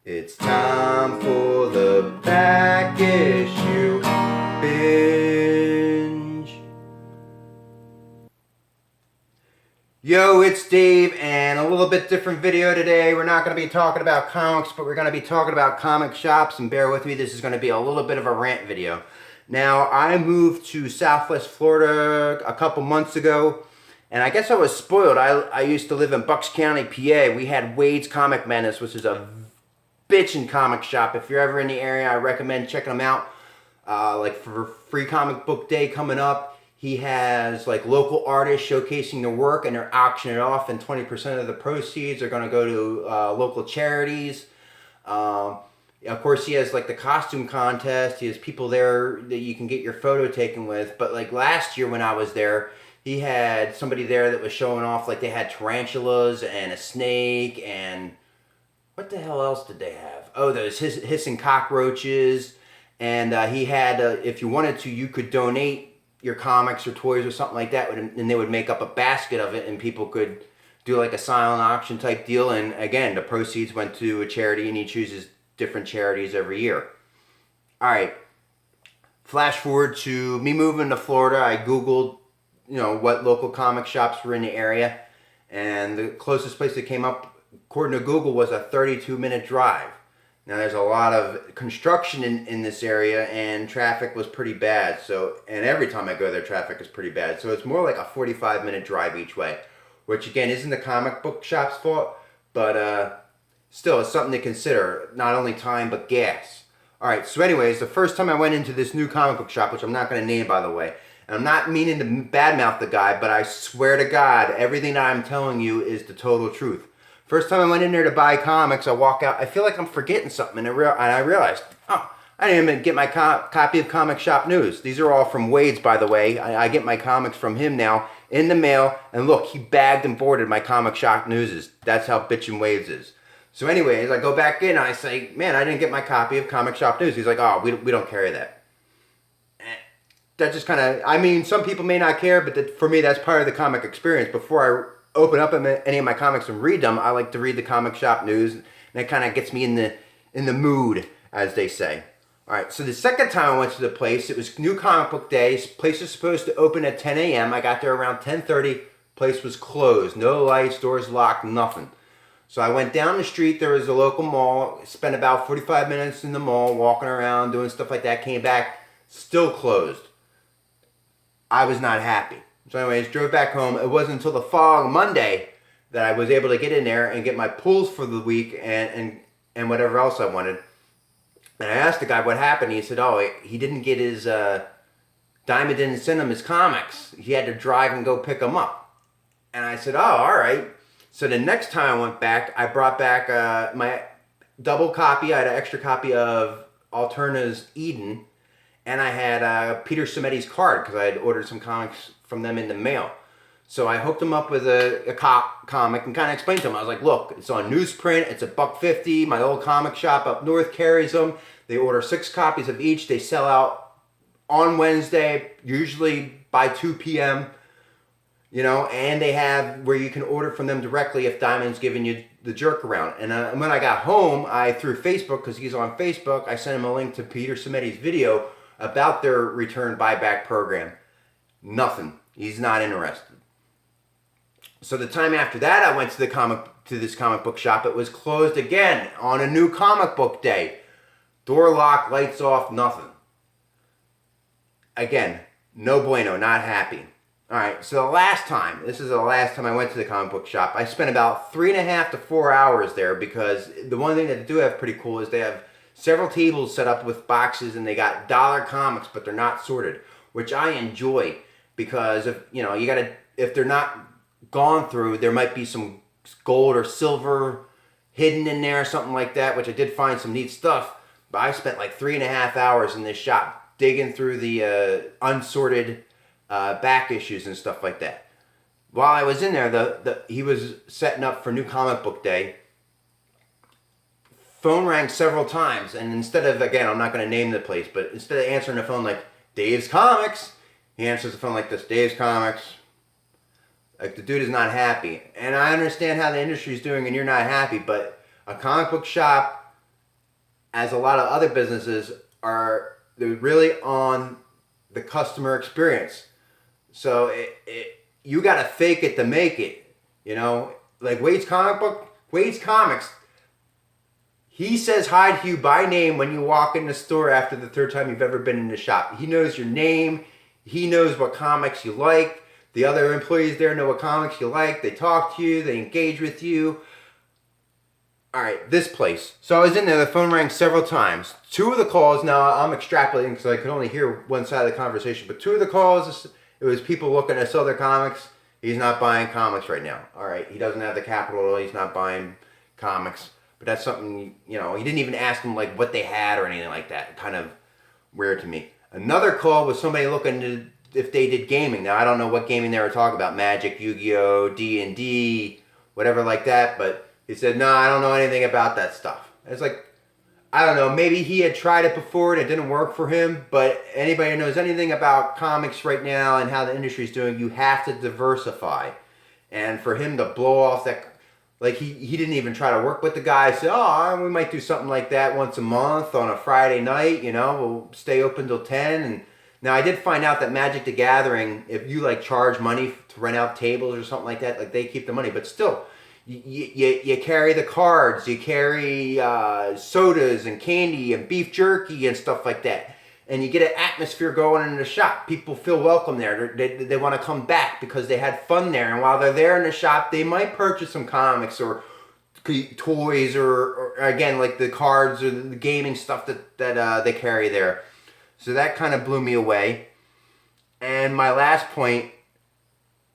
It's time for the back issue binge. Yo, it's Dave, and a little bit different video today. We're not going to be talking about comics, but we're going to be talking about comic shops, and bear with me, this is going to be a little bit of a rant video. Now, I moved to Southwest Florida a couple months ago, and I guess I was spoiled. I used to live in Bucks County, PA. We had Wade's Comic Menace, which is a bitchin' comic shop. If you're ever in the area, I recommend checking them out. Like for Free Comic Book Day coming up, he has like local artists showcasing their work, and they're auctioning it off, and 20% of the proceeds are going to go to local charities. Of course, he has like the costume contest. He has people there that you can get your photo taken with. But like last year when I was there, he had somebody there that was showing off, like they had tarantulas and a snake and what the hell else did they have? Oh, those hissing cockroaches. And he had, if you wanted to, you could donate your comics or toys or something like that, and they would make up a basket of it, and people could do like a silent auction type deal. And again, the proceeds went to a charity, and he chooses different charities every year. All right. Flash forward to me moving to Florida. I Googled, what local comic shops were in the area, and the closest place that came up, according to Google, was a 32-minute drive. Now, there's a lot of construction in this area, and traffic was pretty bad. And every time I go there, traffic is pretty bad. So it's more like a 45-minute drive each way, which, again, isn't the comic book shop's fault, but still, it's something to consider. Not only time, but gas. All right, so anyways, the first time I went into this new comic book shop, which I'm not going to name, by the way, and I'm not meaning to badmouth the guy, but I swear to God, everything that I'm telling you is the total truth. First time I went in there to buy comics, I walk out, I feel like I'm forgetting something, and I realized, I didn't even get my copy of Comic Shop News. These are all from Wade's, by the way. I get my comics from him now in the mail, and look, he bagged and boarded my Comic Shop News. That's how bitchin' Wade's is. So anyways, I go back in, and I say, man, I didn't get my copy of Comic Shop News. He's like, oh, we don't carry that. That just kind of, some people may not care, but for me, that's part of the comic experience. Before I open up any of my comics and read them, I like to read the Comic Shop News, and it kind of gets me in the mood, as they say. All right, so the second time I went to the place, it was New Comic Book Day. Place was supposed to open at 10 a.m. I got there around 10:30. Place was closed. No lights, doors locked, nothing. So I went down the street. There was a local mall. Spent about 45 minutes in the mall, walking around, doing stuff like that. Came back, still closed. I was not happy. So anyways, drove back home. It wasn't until the following Monday that I was able to get in there and get my pulls for the week and whatever else I wanted. And I asked the guy what happened. He said, oh, he didn't get his, Diamond didn't send him his comics. He had to drive and go pick them up. And I said, oh, all right. So the next time I went back, I brought back my double copy. I had an extra copy of Alterna's Eden. And I had Peter Simeti's card because I had ordered some comics from them in the mail. So I hooked him up with a comic and kind of explained to him. I was like, look, it's on newsprint. It's $1.50. My old comic shop up north carries them. They order 6 copies of each. They sell out on Wednesday, usually by 2 p.m., and they have where you can order from them directly if Diamond's giving you the jerk around. And when I got home, through Facebook, because he's on Facebook, I sent him a link to Peter Simeti's video about their return buyback program. Nothing. He's not interested. So the time after that, I went to this comic book shop. It was closed again on a New Comic Book Day. Door locked, lights off, nothing. Again, no bueno, not happy. All right, so this is the last time I went to the comic book shop. I spent about 3.5 to 4 hours there because the one thing that they do have pretty cool is they have several tables set up with boxes, and they got dollar comics, but they're not sorted, which I enjoy because if they're not gone through, there might be some gold or silver hidden in there, something like that, which I did find some neat stuff. But I spent like 3.5 hours in this shop digging through the unsorted back issues and stuff like that. While I was in there, he was setting up for New Comic Book Day. Phone rang several times, and instead of, again, I'm not going to name the place, but instead of answering the phone like, Dave's Comics, he answers the phone like this, Dave's Comics. Like, the dude is not happy. And I understand how the industry is doing, and you're not happy, but a comic book shop as a lot of other businesses are, they're really on the customer experience. So you got to fake it to make it, you know. Like Wade's Comics, he says hi to you by name when you walk in the store after the third time you've ever been in the shop. He knows your name. He knows what comics you like. The other employees there know what comics you like. They talk to you. They engage with you. All right, this place. So I was in there. The phone rang several times. Two of the calls, now I'm extrapolating because I could only hear one side of the conversation, but two of the calls, it was people looking to sell their comics. He's not buying comics right now. All right, he doesn't have the capital. He's not buying comics. But that's something, you know, he didn't even ask them like what they had or anything like that. Kind of weird to me. Another call was somebody looking to if they did gaming. Now I don't know what gaming they were talking about, Magic, Yu-Gi-Oh, D&D, whatever like that. But he said, no, I don't know anything about that stuff. It's like, I don't know, maybe he had tried it before and it didn't work for him. But anybody who knows anything about comics right now and how the industry's doing, you have to diversify. And for him to blow off that. Like, he didn't even try to work with the guy. He said, oh, we might do something like that once a month on a Friday night, you know. We'll stay open till 10. And now, I did find out that Magic the Gathering, if you, like, charge money to rent out tables or something like that, like, they keep the money. But still, you carry the cards. You carry sodas and candy and beef jerky and stuff like that. And you get an atmosphere going in the shop. People feel welcome there. They want to come back because they had fun there. And while they're there in the shop, they might purchase some comics or toys or again, like the cards or the gaming stuff that they carry there. So that kind of blew me away. And my last point,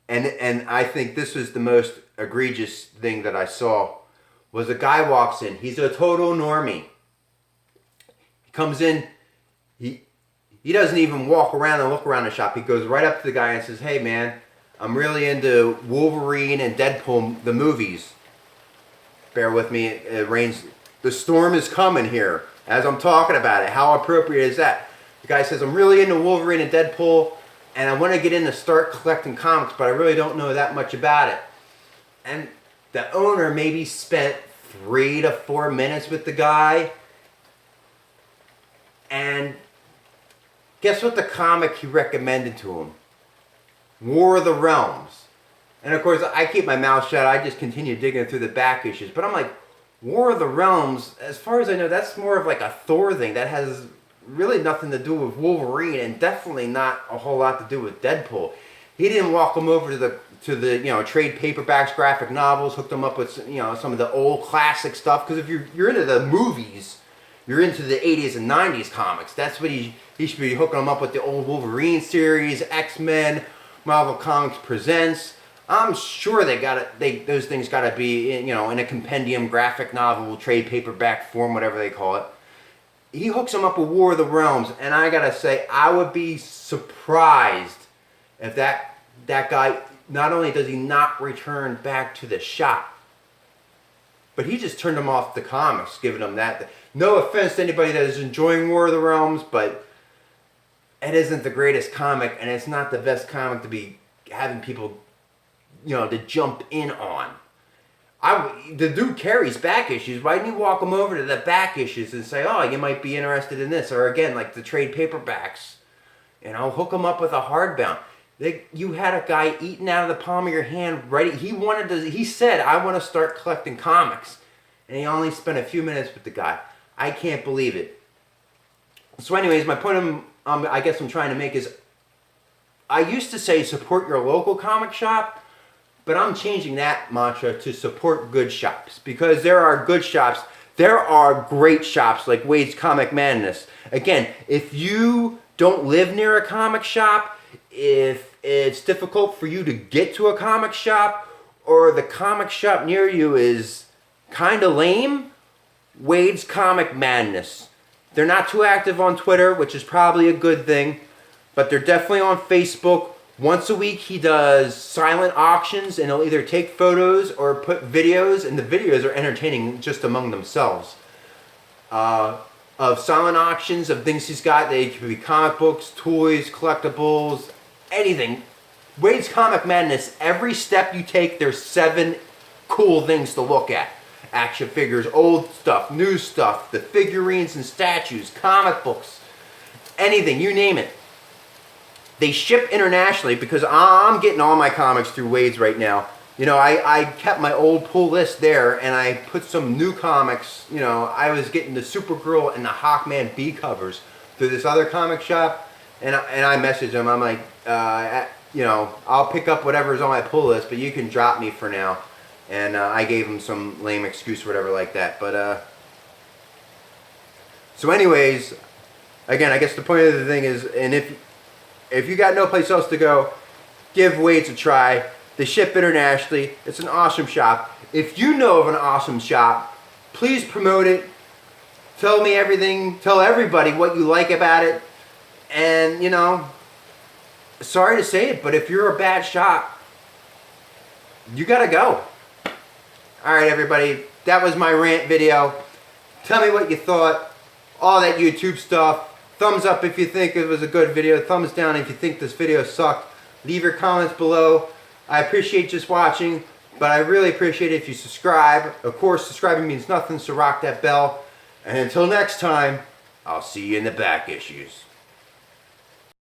and I think this was the most egregious thing that I saw, was a guy walks in. He's a total normie. He comes in. He doesn't even walk around and look around the shop. He goes right up to the guy and says, hey man, I'm really into Wolverine and Deadpool, the movies. Bear with me, it rains. The storm is coming here as I'm talking about it. How appropriate is that? The guy says, I'm really into Wolverine and Deadpool and I want to get in to start collecting comics, but I really don't know that much about it. And the owner maybe spent 3 to 4 minutes with the guy. And guess what the comic he recommended to him? War of the Realms. And of course, I keep my mouth shut. I just continue digging through the back issues. But I'm like, War of the Realms, as far as I know, that's more of like a Thor thing. That has really nothing to do with Wolverine and definitely not a whole lot to do with Deadpool. He didn't walk him over to the you know, trade paperbacks, graphic novels, hooked him up with, you know, some of the old classic stuff. Because if you're into the movies, you're into the 80s and 90s comics. That's what he should be hooking them up with, the old Wolverine series, X-Men, Marvel Comics Presents. I'm sure those things got to be in, you know, in a compendium, graphic novel, trade paperback form, whatever they call it. He hooks them up with War of the Realms, and I gotta say, I would be surprised if that guy, not only does he not return back to the shop, but he just turned him off the comics, giving him that. No offense to anybody that is enjoying War of the Realms, but it isn't the greatest comic, and it's not the best comic to be having people, you know, to jump in on. The dude carries back issues. Why didn't you walk him over to the back issues and say, oh, you might be interested in this? Or again, like the trade paperbacks. You know, hook him up with a hardbound. You had a guy eating out of the palm of your hand ready. He said, I want to start collecting comics. And he only spent a few minutes with the guy. I can't believe it. So anyways, my point I guess I'm trying to make is, I used to say support your local comic shop, but I'm changing that mantra to support good shops. Because there are good shops. There are great shops like Wade's Comic Madness. Again, if you don't live near a comic shop, if it's difficult for you to get to a comic shop, or the comic shop near you is kind of lame, Wade's Comic Madness. They're not too active on Twitter, which is probably a good thing, but they're definitely on Facebook. Once a week he does silent auctions, and he'll either take photos or put videos, and the videos are entertaining just among themselves. Of silent auctions of things he's got. They could be comic books, toys, collectibles, anything. Wade's Comic Madness, every step you take, there's 7 cool things to look at. action figures, old stuff, new stuff, the figurines and statues, comic books, anything, you name it. They ship internationally because I'm getting all my comics through Wade's right now. You know, I kept my old pull list there, and I put some new comics. You know, I was getting the Supergirl and the Hawkman B covers through this other comic shop, and I messaged them. I'm like, you know, I'll pick up whatever's on my pull list, but you can drop me for now. And I gave him some lame excuse or whatever like that. But so anyways, again, I guess the point of the thing is, and if you got no place else to go, give Wade's a try. They ship internationally. It's an awesome shop. If you know of an awesome shop, please promote it. Tell me everything. Tell everybody what you like about it. And, you know, sorry to say it, but if you're a bad shop, you gotta go. Alright, everybody. That was my rant video. Tell me what you thought. All that YouTube stuff. Thumbs up if you think it was a good video. Thumbs down if you think this video sucked. Leave your comments below. I appreciate just watching, but I really appreciate it if you subscribe. Of course, subscribing means nothing, so rock that bell. And until next time, I'll see you in the back issues.